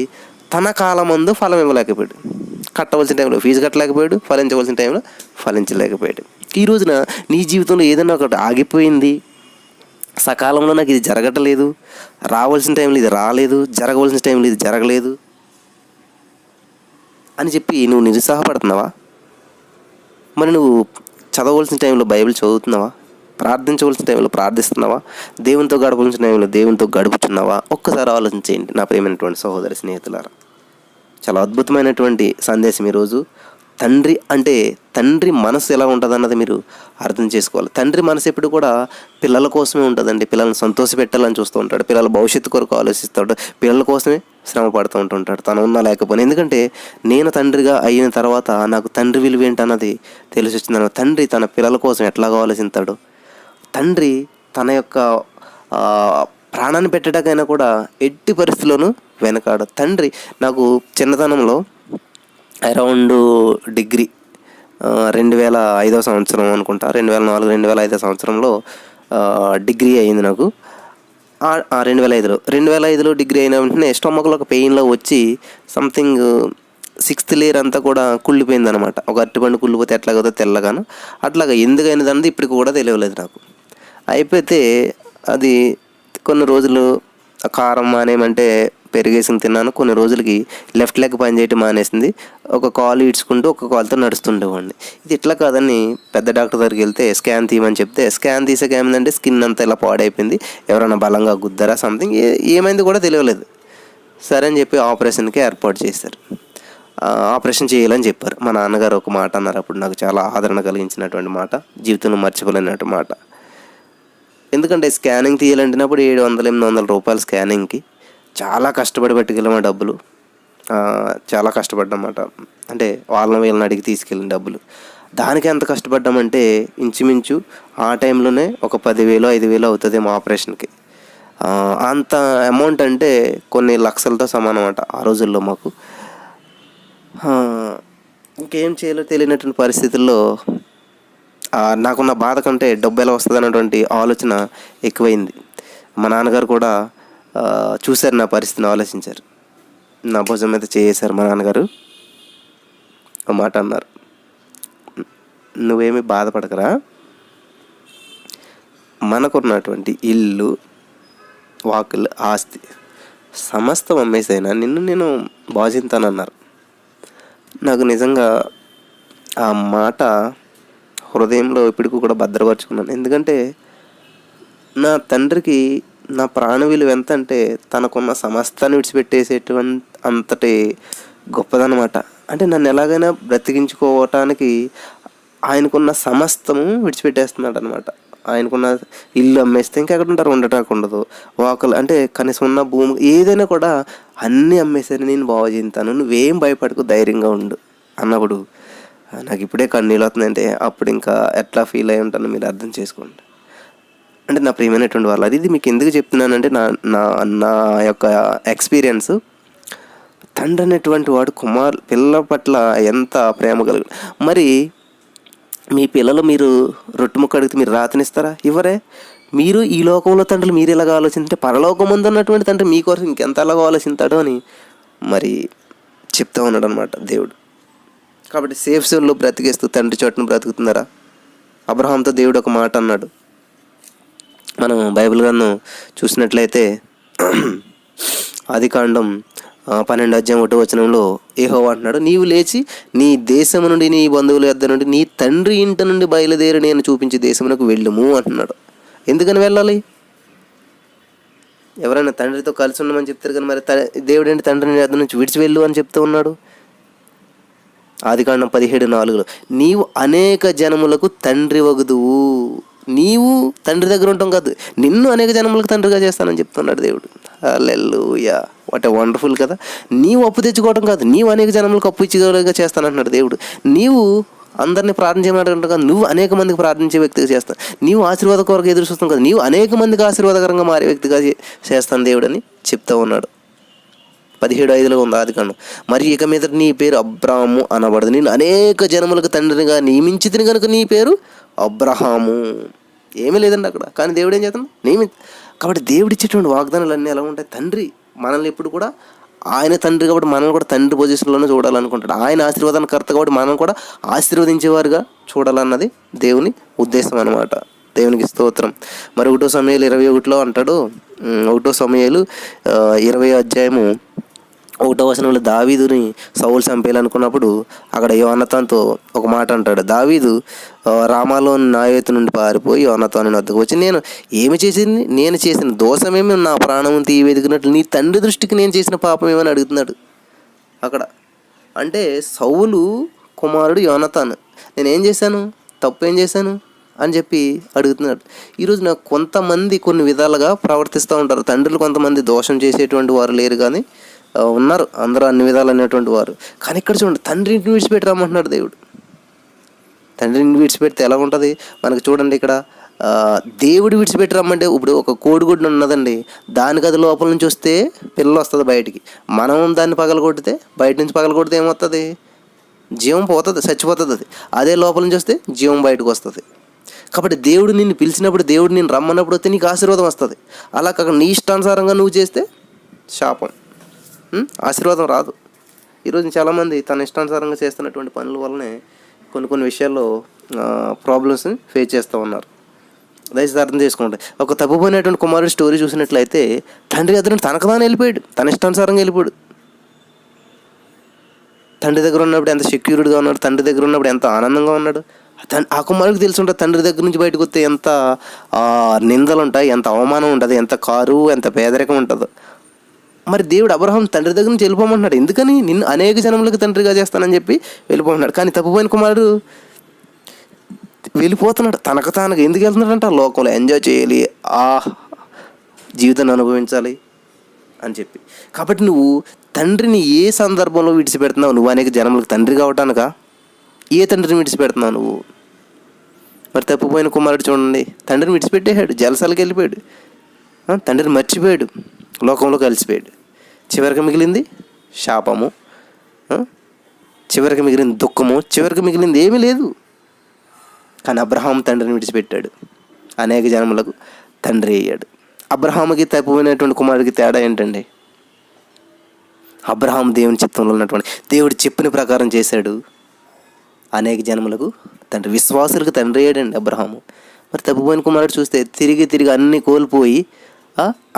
తన కాలమందు ఫలం ఇవ్వలేకపోయాడు. కట్టవలసిన టైంలో ఫీజు కట్టలేకపోయాడు, ఫలించవలసిన టైంలో ఫలించలేకపోయాడు. ఈ రోజున నీ జీవితంలో ఏదైనా ఒకటి ఆగిపోయింది, సకాలంలో నాకు ఇది జరగట్లేదు, రావాల్సిన టైంలో ఇది రాలేదు, జరగవలసిన టైంలో ఇది జరగలేదు అని చెప్పి నువ్వు నిరుత్సాహపడుతున్నావా? మరి నువ్వు చదవవలసిన టైంలో బైబిల్ చదువుతున్నావా? ప్రార్థించవలసిన టైంలో ప్రార్థిస్తున్నావా? దేవునితో గడపవలసిన టైంలో దేవునితో గడుపుతున్నావా? ఒక్కసారి ఆలోచించేయండి నా ప్రియమైనటువంటి సహోదరి, స్నేహితులారా. చాలా అద్భుతమైనటువంటి సందేశం ఈరోజు. తండ్రి అంటే తండ్రి మనసు ఎలా ఉంటుంది అన్నది మీరు అర్థం చేసుకోవాలి. తండ్రి మనసు ఎప్పుడు కూడా పిల్లల కోసమే ఉంటుందండి. పిల్లల్ని సంతోషపెట్టాలని చూస్తూ ఉంటాడు, పిల్లల భవిష్యత్తు కొరకు ఆలోచిస్తాడు, పిల్లల కోసమే శ్రమ పడుతూ ఉంటుంటాడు తను ఉన్నా లేకపోయినా. ఎందుకంటే నేను తండ్రిగా అయిన తర్వాత నాకు తండ్రి విలువ ఏంటన్నది తెలిసి వచ్చింది. తండ్రి తన పిల్లల కోసం ఎట్లాగో ఆలోచిస్తాడు. తండ్రి తన యొక్క ప్రాణాన్ని పెట్టడానికైనా కూడా ఎట్టి పరిస్థితుల్లోనూ వెనకాడు. తండ్రి నాకు చిన్నతనంలో అరౌండ్ డిగ్రీ 2005 సంవత్సరం అనుకుంటా, 2004 2005 సంవత్సరంలో డిగ్రీ అయింది నాకు. 2005లో డిగ్రీ అయిన వెంటనే స్టమక్లో ఒక పెయిన్లో వచ్చి సంథింగ్ 6th లేయర్ అంతా కూడా కుళ్ళిపోయింది అనమాట. ఒక అరటిపండు కుళ్ళిపోతే ఎట్లాగో తెల్లగాను అట్లాగా ఎందుకైనది అన్నది ఇప్పటికి కూడా తెలియలేదు నాకు. అయిపోతే అది కొన్ని రోజులు కారం మానేయమంటే పెరిగేసి తిన్నాను. కొన్ని రోజులకి లెఫ్ట్ లెగ్ పని చేయటం మానేసింది. ఒక కాలు ఈడ్చుకుంటూ ఒక కాలుతో నడుస్తుండేవాడిని. ఇది ఇట్లా కాదని పెద్ద డాక్టర్ దగ్గరికి వెళ్తే స్కాన్ తీయమని చెప్తే స్కాన్ తీసాక ఏమైందంటే స్కిన్ అంతా ఇలా పాడైపోయింది, ఎవరైనా బలంగా గుద్దరా సంథింగ్ ఏమైంది కూడా తెలియలేదు. సరే అని చెప్పి ఆపరేషన్కి ఏర్పాటు చేశారు. ఆపరేషన్ చేయాలని చెప్పారు. మా నాన్నగారు ఒక మాట అన్నారు, అప్పుడు నాకు చాలా ఆదరణ కలిగించినటువంటి మాట, జీవితంలో మర్చిపోలేనటువంటి మాట. ఎందుకంటే స్కానింగ్ తీయాలంటున్నప్పుడు 700-800 రూపాయలు స్కానింగ్కి. చాలా కష్టపడి పెట్టుకెళ్ళాము డబ్బులు, చాలా కష్టపడ్డామాట. అంటే వాళ్ళని వీళ్ళని అడిగి తీసుకెళ్ళిన డబ్బులు. దానికి ఎంత కష్టపడ్డామంటే ఇంచుమించు ఆ టైంలోనే ఒక 10,000-5,000 అవుతుందేమో ఆపరేషన్కి. అంత అమౌంట్ అంటే కొన్ని లక్షలతో సమానం అన్నమాట ఆ రోజుల్లో మాకు. ఇంకేం చేయాలో తెలియనటువంటి పరిస్థితుల్లో నాకున్న బాధ కంటే డబ్బు ఎలా వస్తుంది అన్నటువంటి ఆలోచన ఎక్కువైంది. మా నాన్నగారు కూడా చూశారు నా పరిస్థితిని, ఆలోచించారు. నా భుజం మీద చేశారు మా నాన్నగారు. ఒక మాట అన్నారు, నువ్వేమీ బాధపడకరా, మనకున్నటువంటి ఇల్లు వాకిల్ ఆస్తి సమస్తం అమ్మేసైనా నిన్ను నేను బాధింతానన్నారు. నాకు నిజంగా ఆ మాట హృదయంలో ఇప్పటికీ కూడా భద్రపరుచుకున్నాను. ఎందుకంటే నా తండ్రికి నా ప్రాణ విలువ ఎంత అంటే తనకున్న సమస్తాన్ని విడిచిపెట్టేసేటువంటి అంతటి గొప్పదనమాట. అంటే నన్ను ఎలాగైనా బ్రతికించుకోవటానికి ఆయనకున్న సమస్తము విడిచిపెట్టేస్తున్నాడు అనమాట. ఆయనకున్న ఇల్లు అమ్మేస్తే ఇంకా ఎక్కడ ఉంటారు, ఉండటానికి ఉండదు. వాకలు అంటే కనీసం ఉన్న భూమి ఏదైనా కూడా అన్నీ అమ్మేసరి నేను బాగు చేస్తాను, నువ్వేం భయపడకు, ధైర్యంగా ఉండు అన్నప్పుడు నాకు ఇప్పుడే కన్నీళ్ళు అవుతుందంటే అప్పుడు ఇంకా ఎట్లా ఫీల్ అయి ఉంటానో మీరు అర్థం చేసుకోండి. అంటే నా ప్రియమైనటువంటి వాళ్ళు, అది మీకు ఎందుకు చెప్తున్నానంటే నా నా యొక్క ఎక్స్పీరియన్స్. తండ్రి అనేటువంటి వాడు పిల్లల పట్ల ఎంత ప్రేమ కలిగి, మరి మీ పిల్లలు మీరు రొట్టె ముక్క అడిగితే మీరు రాతనిస్తారా? ఇవ్వరే. మీరు ఈ లోకంలో తండ్రులు మీరు ఎలాగ ఆలోచించే పరలోకం ముందు ఉన్నటువంటి తండ్రి మీకోసం ఇంకెంత అలాగో ఆలోచిస్తాడో అని మరి చెప్తా ఉన్నాడు అనమాట దేవుడు. కాబట్టి సేఫ్ జోన్లో బ్రతికేస్తూ తండ్రి చోటును బ్రతుకుతున్నారా? అబ్రహాంతో దేవుడు ఒక మాట అన్నాడు. మనం బైబిల్ గ్రంథం చూసినట్లయితే ఆదికాండం 12:1 యెహోవా అంటున్నాడు, నీవు లేచి నీ దేశము నుండి, నీ బంధువుల యొద్ద నుండి, నీ తండ్రి ఇంటి నుండి బయలుదేరి నేను చూపించే దేశమునకు వెళ్ళుము అంటున్నాడు. ఎందుకని వెళ్ళాలి? ఎవరైనా తండ్రితో కలిసి ఉండమని చెప్తారు కానీ మరి దేవుడు ఏంటి తండ్రిని యొద్ద నుంచి విడిచి వెళ్ళు అని చెప్తూ ఉన్నాడు. ఆదికాండం 17:4 నీవు అనేక జనములకు తండ్రి వగుదువు. నీవు తండ్రి దగ్గర ఉంటాం కాదు, నిన్ను అనేక జనములకు తండ్రిగా చేస్తానని చెప్తున్నాడు దేవుడు. హల్లెలూయా, వాట్ ఏ వండర్ఫుల్ కదా. నీవు అప్పు తెచ్చుకోవడం కాదు, నీవు అనేక జనములకు అప్పు ఇచ్చేలాగా చేస్తానంటున్నాడు దేవుడు. నీవు అందరినీ ప్రార్థన చేయమంటాడు కాదు, నువ్వు అనేక మందికి ప్రార్థించే వ్యక్తిగా చేస్తాను. నీవు ఆశీర్వాద కొరకు ఎదురు చూస్తాం కదా, నీవు అనేక మందికి ఆశీర్వాదకరంగా మారే వ్యక్తిగా చేస్తాను దేవుడు అని చెప్తూ ఉన్నాడు. 17:5 ఉంది ఆదికాండం. మరి ఇక మీద నీ పేరు అబ్రాహాము అనబడదు, నేను అనేక జనములకు తండ్రిగా నియమించితిని కనుక నీ పేరు అబ్రహాము. ఏమీ లేదండి అక్కడ, కానీ దేవుడు ఏం చేస్తాను కాబట్టి దేవుడు ఇచ్చేటువంటి వాగ్దానాలు అన్నీ ఎలా ఉంటాయి? తండ్రి మనల్ని ఎప్పుడు కూడా, ఆయన తండ్రి కాబట్టి మనల్ని కూడా తండ్రి పొజిషన్లోనే చూడాలనుకుంటాడు. ఆయన ఆశీర్వాదకర్త కాబట్టి మనం కూడా ఆశీర్వదించేవారుగా చూడాలన్నది దేవుని ఉద్దేశం అనమాట. దేవునికి స్తోత్రం. మరి 1 సమూయేలు 21 అంటాడు, 1 సమూయేలు 20:1 దావీదుని సౌలు చంపేయాలనుకున్నప్పుడు అక్కడ యోనతాన్తో ఒక మాట అంటాడు. దావీదు రామాలో నాయోతు నుండి పారిపోయి యోనతాను వద్దకు వచ్చి, నేను చేసిన దోషమేమి, నా ప్రాణం తీయవెదిగినట్లు నీ తండ్రి దృష్టికి నేను చేసిన పాపం ఏమని అడుగుతున్నాడు అక్కడ. అంటే సౌలు కుమారుడు యోనతాను. నేనేం చేశాను, తప్పు ఏం చేశాను అని చెప్పి అడుగుతున్నాడు. ఈరోజు నాకు కొంతమంది కొన్ని విధాలుగా ప్రవర్తిస్తూ ఉంటారు. తండ్రులు కొంతమంది దోషం చేసేటువంటి వారు లేరు, కానీ ఉన్నారు అందరూ అన్ని విధాలు అనేటువంటి వారు. కానీ ఇక్కడ చూడండి, తండ్రిని విడిచిపెట్టి రమ్మంటున్నాడు దేవుడు. తండ్రిని విడిచిపెడితే ఎలా ఉంటుంది మనకు? చూడండి ఇక్కడ దేవుడు విడిచిపెట్టి రమ్మంటే, ఇప్పుడు ఒక కోడిగుడ్డు ఉన్నదండి, దానికి అది లోపల నుంచి వస్తే పిల్లలు వస్తుంది బయటికి. మనం దాన్ని పగలగొడితే, బయట నుంచి పగలగొడితే ఏమవుతుంది? జీవం పోతుంది, చచ్చిపోతుంది. అది అదే లోపల నుంచి వస్తే జీవం బయటకు వస్తుంది. కాబట్టి దేవుడు నిన్ను పిలిచినప్పుడు, దేవుడు నిన్ను రమ్మన్నప్పుడు వస్తే నీకు ఆశీర్వాదం వస్తుంది. అలా కాక నీ ఇష్టానుసారంగా నువ్వు చేస్తే శాపం, ఆశీర్వాదం రాదు. ఈరోజు చాలామంది తన ఇష్టానుసారంగా చేస్తున్నటువంటి పనుల వల్లనే కొన్ని విషయాల్లో ప్రాబ్లమ్స్ని ఫేస్ చేస్తూ ఉన్నారు. దయచేసి అర్థం చేసుకోండి. ఒక తప్పిపోయినటువంటి కుమారుడి స్టోరీ చూసినట్లయితే, తండ్రి దగ్గర తనకు తాను వెళ్ళిపోయాడు, తన ఇష్టానుసారంగా వెళ్ళిపోయాడు. తండ్రి దగ్గర ఉన్నప్పుడు ఎంత సెక్యూర్డ్గా ఉన్నాడు, తండ్రి దగ్గర ఉన్నప్పుడు ఎంత ఆనందంగా ఉన్నాడు. ఆ కుమారుడికి తెలిసి ఉంటుంది తండ్రి దగ్గర నుంచి బయటకు వస్తే ఎంత నిందలు ఉంటాయి, ఎంత అవమానం ఉంటుంది, ఎంత కారు, ఎంత పేదరికం ఉంటుందో. మరి దేవుడు అబ్రహాం తండ్రి దగ్గర నుంచి వెళ్ళిపోమంటున్నాడు. ఎందుకని? నిన్ను అనేక జనములకు తండ్రిగా చేస్తానని చెప్పి వెళ్ళిపోతున్నాడు. కానీ తప్పిపోయిన కుమారుడు వెళ్ళిపోతున్నాడు తనకు తానుగా. ఎందుకు వెళ్తున్నాడంటే ఆ లోకంలో ఎంజాయ్ చేయాలి, ఆ జీవితాన్ని అనుభవించాలి అని చెప్పి. కాబట్టి నువ్వు తండ్రిని ఏ సందర్భంలో విడిచిపెడుతున్నావు? నువ్వు అనేక జనములకు తండ్రి కావటానుగా ఏ తండ్రిని విడిచిపెడుతున్నావు నువ్వు? మరి తప్పిపోయిన కుమారుడు చూడండి, తండ్రిని విడిచిపెట్టేశాడు, జలసాలకు వెళ్ళిపోయాడు, తండ్రిని మర్చిపోయాడు, లోకంలో కలిసిపోయాడు. చివరికి మిగిలింది శాపము, చివరికి మిగిలింది దుఃఖము, చివరికి మిగిలింది ఏమీ లేదు. కానీ అబ్రహాం తండ్రిని విడిచిపెట్టాడు, అనేక జనములకు తండ్రి అయ్యాడు. అబ్రహాముకి తప్పిపోయినటువంటి కుమారుడికి తేడా ఏంటండి? అబ్రహాం దేవుని చిత్తంలో ఉన్నటువంటి, దేవుడు చెప్పిన ప్రకారం చేశాడు, అనేక జనములకు తండ్రి, విశ్వాసులకు తండ్రి అయ్యాడండి అబ్రహాము. మరి తప్పిపోయిన కుమారుడు చూస్తే తిరిగి అన్నీ కోల్పోయి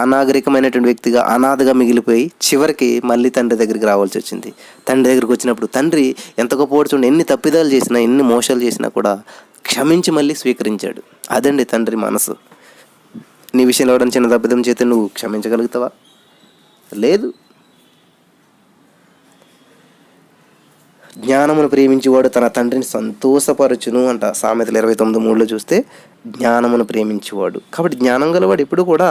అనాగరికమైనటువంటి వ్యక్తిగా, అనాథగా మిగిలిపోయి చివరికి మళ్ళీ తండ్రి దగ్గరికి రావాల్సి వచ్చింది. తండ్రి దగ్గరికి వచ్చినప్పుడు తండ్రి ఎంత గొప్పవాడు చూడండి, ఎన్ని తప్పిదాలు చేసినా, ఎన్ని మోసాలు చేసినా కూడా క్షమించి మళ్ళీ స్వీకరించాడు. అదండి తండ్రి మనసు. నీ విషయంలో ఎవరైనా చిన్న తప్పిదం చేస్తే నువ్వు క్షమించగలుగుతావా? లేదు. జ్ఞానమును ప్రేమించేవాడు తన తండ్రిని సంతోషపరచును అంట. సామెతలు 29:3 చూస్తే జ్ఞానమును ప్రేమించేవాడు. కాబట్టి జ్ఞానం గలవాడు ఎప్పుడు కూడా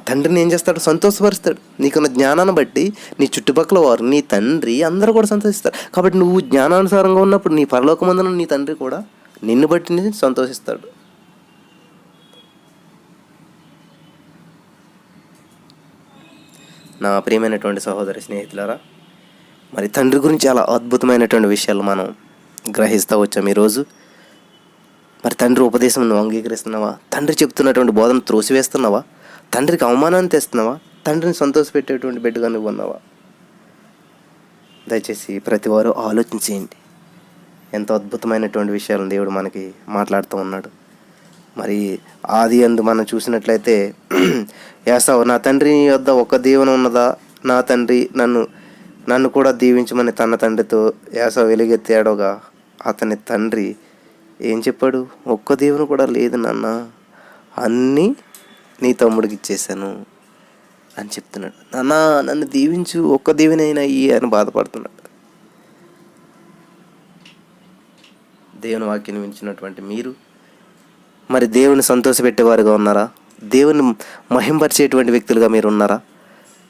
తండ్రిని ఏం చేస్తాడు? సంతోషపరుస్తాడు. నీకున్న జ్ఞానాన్ని బట్టి నీ చుట్టుపక్కల వారు, నీ తండ్రి అందరూ కూడా సంతోషిస్తారు. కాబట్టి నువ్వు జ్ఞానానుసారంగా ఉన్నప్పుడు నీ పరలోకమందున నీ తండ్రి కూడా నిన్ను బట్టి సంతోషిస్తాడు. నా ప్రియమైనటువంటి సహోదరి స్నేహితులారా, మరి తండ్రి గురించి చాలా అద్భుతమైనటువంటి విషయాలు మనం గ్రహిస్తూ వచ్చాం ఈరోజు. మరి తండ్రి ఉపదేశం నువ్వు అంగీకరిస్తున్నావా? తండ్రి చెప్తున్నటువంటి బోధన త్రోసివేస్తున్నావా? తండ్రికి అవమానాన్ని తెస్తున్నావా? తండ్రిని సంతోషపెట్టేటువంటి బిడ్డగా నువ్వు ఉన్నావా? దయచేసి ప్రతి వారు ఆలోచించేయండి. ఎంతో అద్భుతమైనటువంటి విషయాలను దేవుడు మనకి మాట్లాడుతూ ఉన్నాడు. మరి ఆది అందు మనం చూసినట్లయితే ఏసావు, నా తండ్రి వద్ద ఒక దీవెన ఉన్నదా, నా తండ్రి నన్ను కూడా దీవించమని తన తండ్రితో ఏసావు వెలుగెత్తాడుగా, అతని తండ్రి ఏం చెప్పాడు? ఒక్క దీవెన కూడా లేదు నాన్న, అన్నీ నీ తమ్ముడికి ఇచ్చేసాను అని చెప్తున్నాడు. నాన్న నన్ను దీవించు, ఒక్క దీవెనైనా అయ్యి అని బాధపడుతున్నాడు. దేవుని వాక్యాన్ని వింటున్నటువంటి మీరు మరి దేవుని సంతోషపెట్టేవారుగా ఉన్నారా? దేవుని మహింపరిచేటువంటి వ్యక్తులుగా మీరు ఉన్నారా?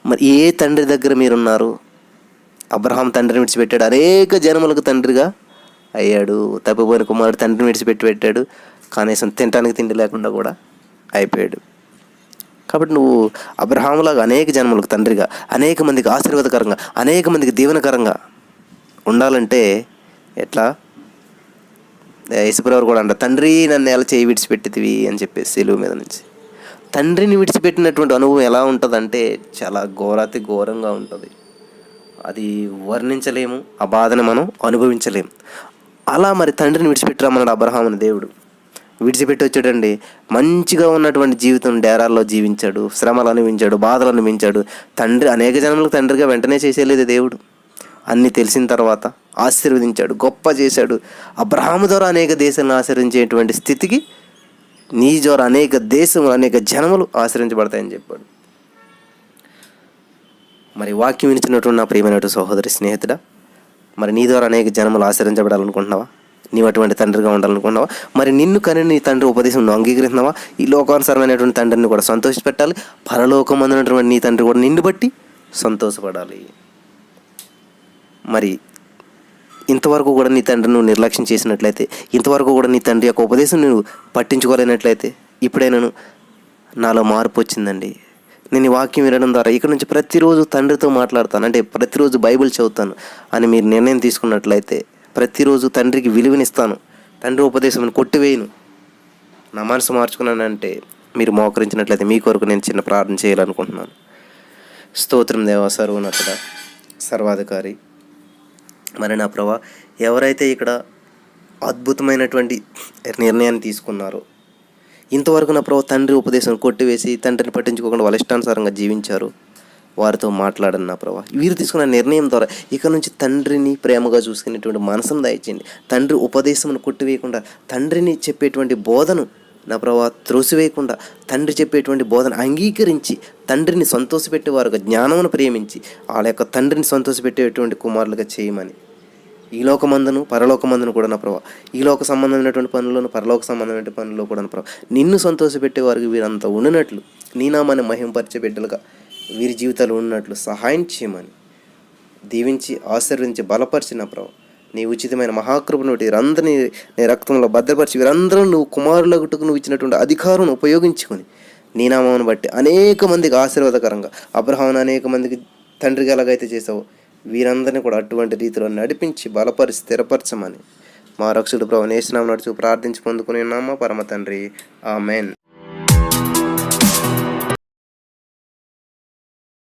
మరి ఏ తండ్రి దగ్గర మీరున్నారు? అబ్రహాం తండ్రిని విడిచిపెట్టాడు, అనేక జనములకు తండ్రిగా అయ్యాడు. తప్పిపోయిన కుమారుడు తండ్రిని విడిచిపెట్టాడు, కనీసం తినడానికి తిండి లేకుండా కూడా అయిపోయాడు. కాబట్టి నువ్వు అబ్రహాములాగా అనేక జనములకు తండ్రిగా, అనేక మందికి ఆశీర్వాదకరంగా, అనేక మందికి దీవెనకరంగా ఉండాలంటే ఎట్లా? యేసుప్రభువు కూడా అంటారు, తండ్రి నన్ను ఎలా చేయి విడిచిపెట్టితివి అని చెప్పేసి సిలువ మీద నుంచి. తండ్రిని విడిచిపెట్టినటువంటి అనుభవం ఎలా ఉంటుందంటే చాలా ఘోరాతి ఘోరంగా ఉంటుంది. అది వర్ణించలేము, ఆ బాధను మనం అనుభవించలేము. అలా మరి తండ్రిని విడిచిపెట్టిరమ్మన్నాడు అబ్రహాముని దేవుడు. విడిచిపెట్టి వచ్చాడండి. మంచిగా ఉన్నటువంటి జీవితం డేరాల్లో జీవించాడు, శ్రమలు అనుభవించాడు, బాధలు అనుభవించాడు. తండ్రి అనేక జనములకు తండ్రిగా వెంటనే చేసేలేదు దేవుడు. అన్నీ తెలిసిన తర్వాత ఆశీర్వదించాడు, గొప్ప చేశాడు. అబ్రహాము ద్వారా అనేక దేశాలను ఆశ్రయించేటువంటి స్థితికి నీ ద్వారా అనేక దేశములు, అనేక జనములు ఆశ్రయించబడతాయని చెప్పాడు. మరి వాక్యం వినిచినటువంటి నా ప్రియమైనటువంటి సహోదరి స్నేహితుడా, మరి నీ ద్వారా అనేక జనములు ఆశ్రయించబడాలనుకుంటున్నావా? నీవు అటువంటి తండ్రిగా ఉండాలనుకుంటున్నావా? మరి నిన్ను కని నీ తండ్రి ఉపదేశం నువ్వు అంగీకరిస్తున్నావా? ఈ లోకానుసారమైనటువంటి తండ్రిని కూడా సంతోషపెట్టాలి, పరలోకమందునటువంటి నీ తండ్రి కూడా నిన్ను బట్టి సంతోషపడాలి. మరి ఇంతవరకు కూడా నీ తండ్రిని నువ్వు నిర్లక్ష్యం చేసినట్లయితే, ఇంతవరకు కూడా నీ తండ్రి యొక్క ఉపదేశం నువ్వు పట్టించుకోలేనట్లయితే, ఇప్పుడే నాలో మార్పు వచ్చిందండి, నేను ఈ వాక్యం వినడం ద్వారా ఇక నుంచి ప్రతిరోజు తండ్రితో మాట్లాడతాను, అంటే ప్రతిరోజు బైబిల్ చదువుతాను అని మీరు నిర్ణయం తీసుకున్నట్లయితే, ప్రతిరోజు తండ్రికి విలువనిస్తాను, తండ్రి ఉపదేశం కొట్టివేయను, నా మనసు మార్చుకున్నానంటే మీరు మోకరించినట్లయితే మీ కొరకు నేను చిన్న ప్రార్థన చేయాలనుకుంటున్నాను. స్తోత్రం దేవా, సర్వోన్నతుడా, సర్వాధికారి. మరి నా ప్రభా, ఎవరైతే ఇక్కడ అద్భుతమైనటువంటి నిర్ణయాన్ని తీసుకున్నారో, ఇంతవరకు నా ప్రభా తండ్రి ఉపదేశం కొట్టివేసి తండ్రిని పట్టించుకోకుండా వాళ్ళ ఇష్టానుసారంగా జీవించారు, వారితో మాట్లాడండి నా ప్రభా. వీరు తీసుకున్న నిర్ణయం ద్వారా ఇక నుంచి తండ్రిని ప్రేమగా చూసుకునేటువంటి మనసును దయచేయండి. తండ్రి ఉపదేశమును కొట్టివేయకుండా, తండ్రిని చెప్పేటువంటి బోధను నా ప్రభా త్రోసివేయకుండా, తండ్రి చెప్పేటువంటి బోధన అంగీకరించి తండ్రిని సంతోషపెట్టేవారుగా, జ్ఞానమును ప్రేమించి వాళ్ళ యొక్క తండ్రిని సంతోషపెట్టేటువంటి కుమారులుగా చేయమని, ఈ లోకమందును పరలోకమందును కూడా నా ప్రభా, ఈ లోక సంబంధమైనటువంటి పనులను పరలోక సంబంధమైన పనుల్లో కూడా నా ప్రభా నిన్ను సంతోషపెట్టేవారికి వీరంతా ఉండినట్లు, నీ నామాన్ని మహింపరిచే బిడ్డలుగా వీరి జీవితాలు ఉన్నట్లు సహాయం చేయమని దీవించి ఆశీర్వదించి బలపరిచిన ప్రభా, నీ ఉచితమైన మహాకృపను బట్టి వీరందరినీ నీ రక్తంలో భద్రపరిచి వీరందరూ నువ్వు కుమారులకు నువ్వు ఇచ్చినటువంటి అధికారం ఉపయోగించుకొని నీ నామాన్ని బట్టి అనేక మందికి ఆశీర్వాదకరంగా, అబ్రహామును అనేక మందికి తండ్రికి ఎలాగైతే చేసావో వీరందరినీ కూడా అటువంటి రీతిలో నడిపించి బలపరిచి స్థిరపరచమని మా రక్షకుడు ప్రభువు యేసు నామమున నడుచు ప్రార్థించి పొందుకుని నామ పరమ తండ్రి, ఆమెన్.